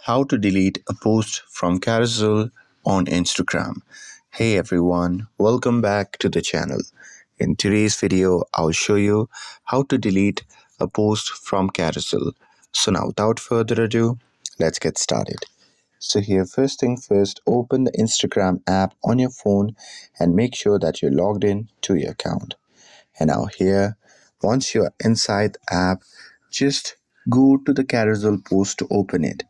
how to delete a post from Carousel on Instagram. Hey everyone, welcome back to the channel. In today's video, I'll show you how to delete a post from Carousel. So now without further ado, let's get started. So here, first thing first, open the Instagram app on your phone and make sure that you're logged in to your account. And now here, once you're inside the app, just go to the carousel post to open it.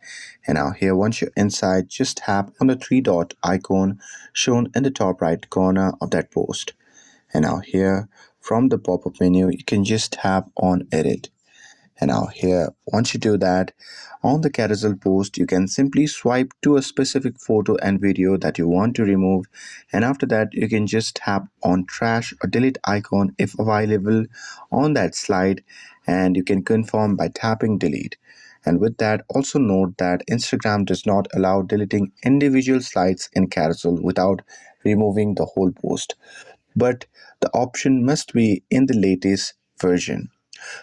And now here, once you're inside, just tap on the three dot icon shown in the top right corner of that post. And now here, from the pop-up menu, you can just tap on edit. And now here, once you do that, on the carousel post, you can simply swipe to a specific photo and video that you want to remove. And after that, you can just tap on trash or delete icon if available on that slide. And you can confirm by tapping delete. And with that, also note that Instagram does not allow deleting individual slides in carousel without removing the whole post. But the option must be in the latest version.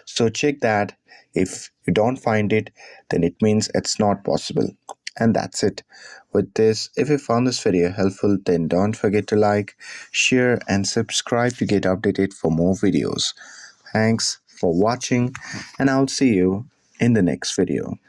So check that. If you don't find it, then it means it's not possible. And that's it. With this, if you found this video helpful, then don't forget to like, share, and subscribe to get updated for more videos. Thanks for watching, and I'll see you in the next video.